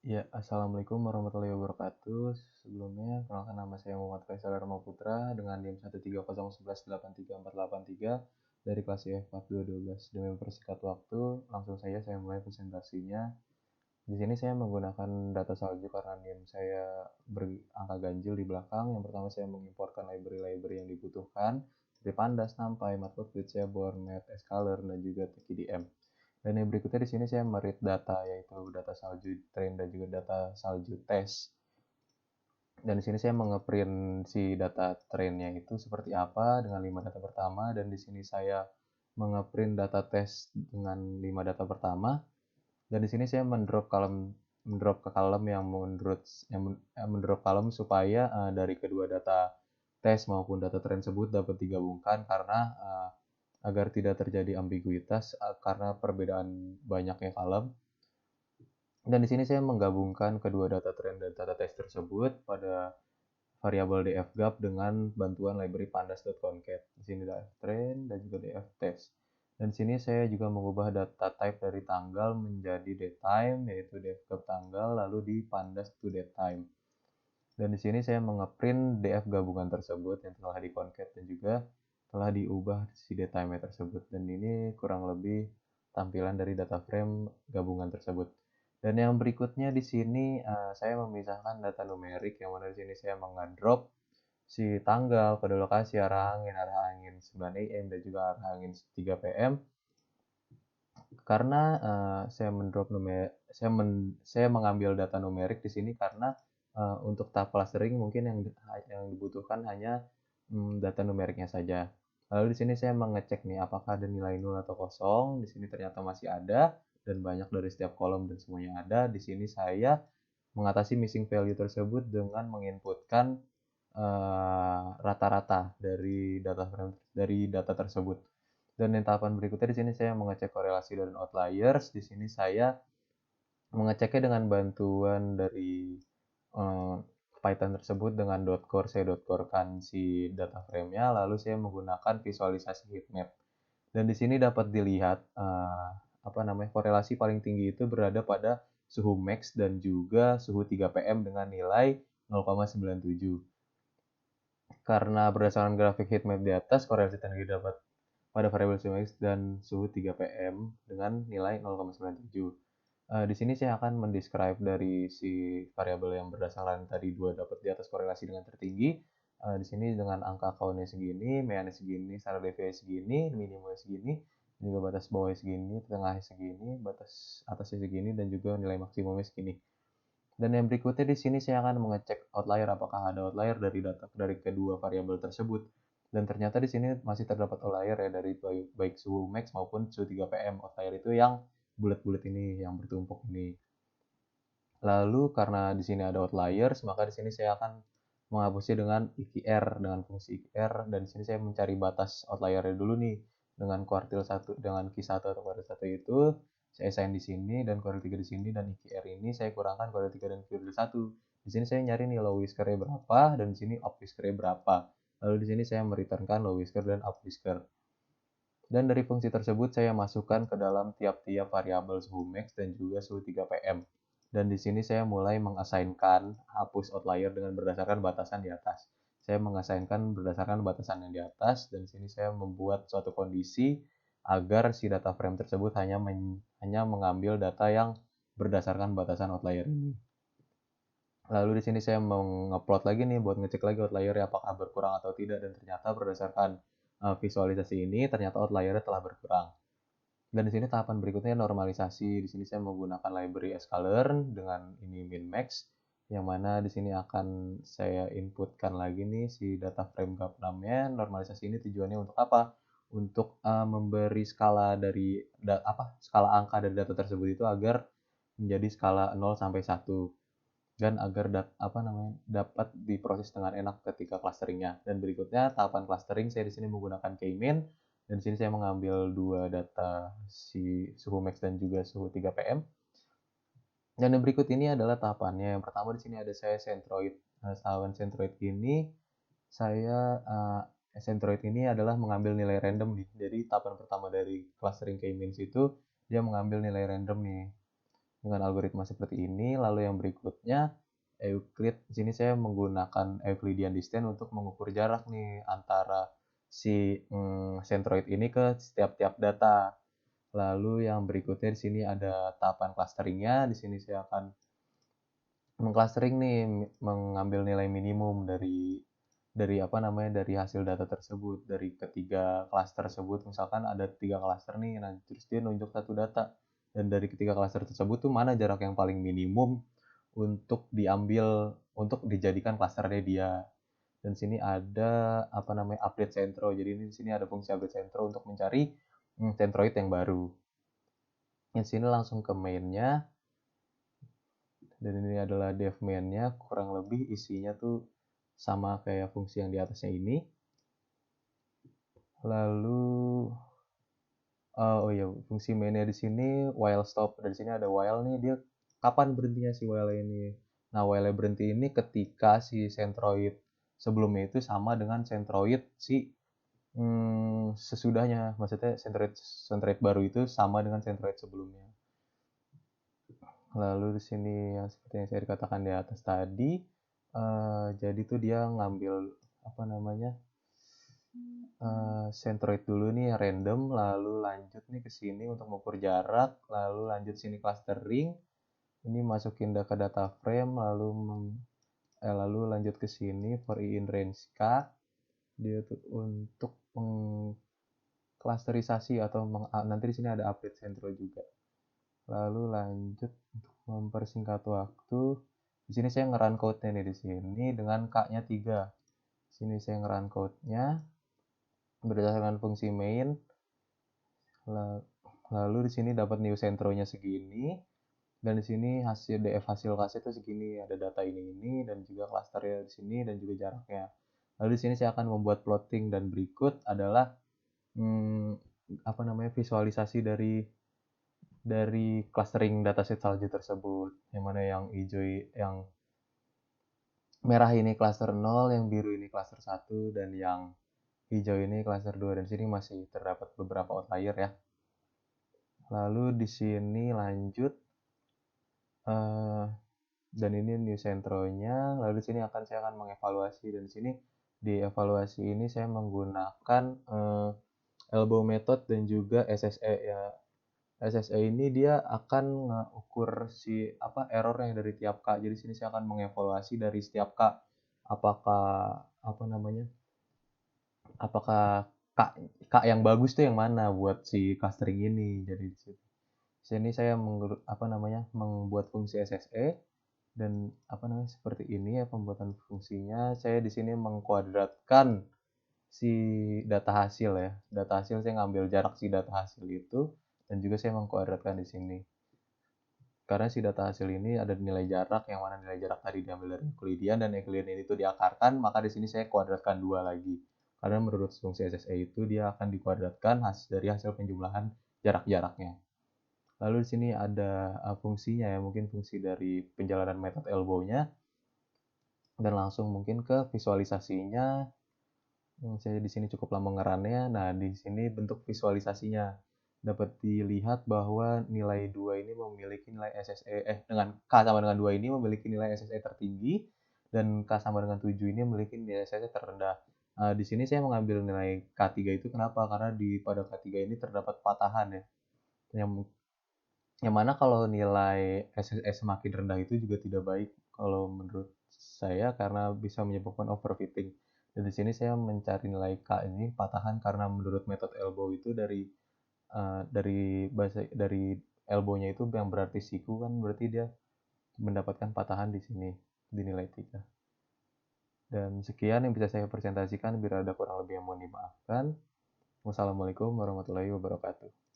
Ya, assalamualaikum warahmatullahi wabarakatuh. Sebelumnya, perkenalkan nama saya Muhammad Faisal Dharma Putra dengan NIM 13011834483 dari kelas IF 4212. Demi mempersingkat waktu, langsung saja saya mulai presentasinya. Di sini saya menggunakan data salju karena NIM saya berangka ganjil di belakang. Yang pertama saya mengimporkan library-library yang dibutuhkan seperti Pandas, NumPy, Matplotlib, Seaborn, Math, Scholar, dan juga TKDM. Dan yang berikutnya di sini saya meread data, yaitu data salju train dan juga data salju test. Dan di sini saya mengeprint si data trainnya itu seperti apa dengan 5 data pertama, dan di sini saya mengeprint data test dengan 5 data pertama. Dan di sini saya mendrop ke kolom yang mendrop kolom supaya dari kedua data test maupun data train tersebut dapat digabungkan karena agar tidak terjadi ambiguitas karena perbedaan banyaknya kolom. Dan di sini saya menggabungkan kedua data train dan data test tersebut pada variabel dfgap dengan bantuan library pandas.concat. Di sini dftrain dan juga dftest. Dan di sini saya juga mengubah data type dari tanggal menjadi datetime, yaitu dfgap tanggal lalu di pandas to datetime. Dan di sini saya mengeprint df gabungan tersebut yang telah di-concat dan juga telah diubah si datetime tersebut. Dan ini kurang lebih tampilan dari data frame gabungan tersebut. Dan yang berikutnya di sini saya memisahkan data numerik, yang mana di sini saya mengandrop si tanggal, kode lokasi, arah angin 9 AM dan juga arah angin 3 PM. Karena saya mengambil data numerik di sini karena untuk tahap clustering mungkin yang dibutuhkan hanya data numeriknya saja. Lalu di sini saya mengecek nih apakah ada nilai 0 atau kosong. Di sini ternyata masih ada dan banyak dari setiap kolom dan semuanya ada. Di sini saya mengatasi missing value tersebut dengan menginputkan rata-rata dari data tersebut. Dan yang tahapan berikutnya di sini saya mengecek korelasi dan outliers. Di sini saya mengeceknya dengan bantuan dari Python tersebut dengan .core. Saya .core-kan si data frame-nya, lalu saya menggunakan visualisasi heatmap. Dan di sini dapat dilihat korelasi paling tinggi itu berada pada suhu max dan juga suhu 3 PM dengan nilai 0,97. Karena berdasarkan grafik heatmap di atas, korelasi tertinggi dapat pada variabel suhu max dan suhu 3 PM dengan nilai 0,97. Di sini saya akan mendescribe dari si variabel yang berdasarkan tadi dua dapat di atas korelasi dengan tertinggi. Di sini dengan angka count-nya segini, mediannya segini, standar deviation segini, minimumnya segini, juga batas bawahnya segini, tengahnya segini, batas atasnya segini, dan juga nilai maksimumnya segini. Dan yang berikutnya di sini saya akan mengecek outlier, apakah ada outlier dari kedua variabel tersebut. Dan ternyata di sini masih terdapat outlier ya dari baik suhu max maupun suhu 3 PM. Outlier itu yang bulat-bulat ini, yang bertumpuk ini. Lalu karena di sini ada outliers, maka di sini saya akan menghapusnya dengan IKR, dengan fungsi IKR, dan di sini saya mencari batas outliernya dulu nih dengan kuartil 1, dengan Q1 atau kuartil 1 itu saya assign di sini dan kuartil 3 di sini, dan IKR ini saya kurangkan kuartil 3 dan kuartil 1. Di sini saya nyari nih low whisker-nya berapa dan di sini up whisker-nya berapa. Lalu di sini saya mereturnkan low whisker dan up whisker. Dan dari fungsi tersebut saya masukkan ke dalam tiap-tiap variabel suhu max dan juga suhu 3 PM. Dan di sini saya mulai mengasainkan hapus outlier dengan berdasarkan batasan di atas. Saya mengasainkan berdasarkan batasan yang di atas, dan di sini saya membuat suatu kondisi agar si data frame tersebut hanya mengambil data yang berdasarkan batasan outlier ini. Lalu di sini saya mengupload lagi nih buat ngecek lagi outliernya apakah berkurang atau tidak, dan ternyata berdasarkan visualisasi ini ternyata outliernya telah berkurang. Dan di sini tahapan berikutnya normalisasi. Di sini saya menggunakan library sklearn dengan ini min max, yang mana di sini akan saya inputkan lagi nih si data frame gap6-nya. Normalisasi ini tujuannya untuk apa? Untuk memberi skala skala angka dari data tersebut itu agar menjadi skala 0 sampai 1 dan agar dapat diproses dengan enak ketika clusteringnya. Dan berikutnya tahapan clustering, saya di sini menggunakan K-min, dan di sini saya mengambil dua data si suhu max dan juga suhu 3 PM. Dan yang berikut ini adalah tahapannya. Yang pertama di sini ada saya centroid. Tahapan centroid ini centroid ini adalah mengambil nilai random nih. Jadi tahapan pertama dari clustering K-means itu dia mengambil nilai random nih. dengan algoritma seperti ini. Lalu yang berikutnya Euclid, di sini saya menggunakan Euclidean distance untuk mengukur jarak nih antara si centroid ini ke setiap tiap data. Lalu yang berikutnya di sini ada tahapan clusteringnya. Di sini saya akan mengclustering nih, mengambil nilai minimum dari dari hasil data tersebut, dari ketiga cluster tersebut. Misalkan ada 3 cluster nih, nah terus dia nunjuk satu data. Dan dari ketiga cluster tersebut tuh mana jarak yang paling minimum untuk diambil, untuk dijadikan clusternya dia. Dan sini ada update centro. Jadi ini di sini ada fungsi update centro untuk mencari centroid yang baru. Di sini langsung ke mainnya. Dan ini adalah dev main-nya, kurang lebih isinya tuh sama kayak fungsi yang di atasnya ini. Lalu oh iya, fungsi mainnya di sini while stop. Dari sini ada while nih, dia kapan berhentinya si while ini. Nah, while berhenti ini ketika si centroid sebelumnya itu sama dengan centroid si sesudahnya. Maksudnya centroid baru itu sama dengan centroid sebelumnya. Lalu di sini yang seperti yang saya katakan di atas tadi, jadi tuh dia ngambil centroid dulu nih random, lalu lanjut nih ke sini untuk mengukur jarak, lalu lanjut sini clustering, ini masukin ke data frame, lalu lanjut ke sini for i in range k, dia tuh untuk mengklasterisasi atau nanti di sini ada update centro juga. Lalu lanjut untuk mempersingkat waktu. Di sini saya nge-run code-nya nih di sini dengan K-nya 3. Di sini saya nge-run code-nya berdasarkan fungsi main. Lalu di sini dapat new centro-nya segini. Dan di sini hasil DF hasil kelasnya itu segini, ada data ini dan juga klasternya di sini dan juga jaraknya. Lalu di sini saya akan membuat plotting dan berikut adalah visualisasi dari clustering dataset salju tersebut, yang mana yang hijau, yang merah ini cluster 0, yang biru ini cluster 1, dan yang hijau ini cluster 2. Dan sini masih terdapat beberapa outlier ya. Lalu di sini lanjut, dan ini new centronya. Lalu di sini saya akan mengevaluasi, dan di sini di evaluasi ini saya menggunakan elbow method dan juga SSE ya. SSE ini dia akan mengukur error yang dari tiap K. Jadi sini saya akan mengevaluasi dari setiap K, apakah K yang bagus tuh yang mana buat si clustering ini. Jadi di sini saya membuat fungsi SSE dan seperti ini ya pembuatan fungsinya. Saya di sini mengkuadratkan si data hasil ya. Data hasil saya ngambil jarak si data hasil itu dan juga saya mengkuadratkan di sini. Karena si data hasil ini ada nilai jarak, yang mana nilai jarak tadi diambil dari Euclidean dan Euclidean itu diakarkan, maka di sini saya kuadratkan 2 lagi. Karena menurut fungsi SSE itu dia akan dikuadratkan dari hasil penjumlahan jarak-jaraknya. Lalu di sini ada fungsinya ya, mungkin fungsi dari penjalanan metode elbow-nya. Dan langsung mungkin ke visualisasinya. Saya di sini cukup lama ngerannya. Nah, di sini bentuk visualisasinya. Dapat dilihat bahwa nilai 2 ini memiliki nilai SSE, dengan K sama dengan 2 ini memiliki nilai SSE tertinggi, dan K sama dengan 7 ini memiliki nilai SSE terendah. Di sini saya mengambil nilai K3 itu kenapa? Karena pada K3 ini terdapat patahan ya. Yang mana kalau nilai SSE semakin rendah itu juga tidak baik kalau menurut saya, karena bisa menyebabkan overfitting. Dan di sini saya mencari nilai K ini patahan karena menurut metode elbow itu dari elbow-nya itu yang berarti siku kan, berarti dia mendapatkan patahan di sini di nilai 3. Dan sekian yang bisa saya presentasikan, bila ada kurang lebih yang mohon dimaafkan. Wassalamualaikum warahmatullahi wabarakatuh.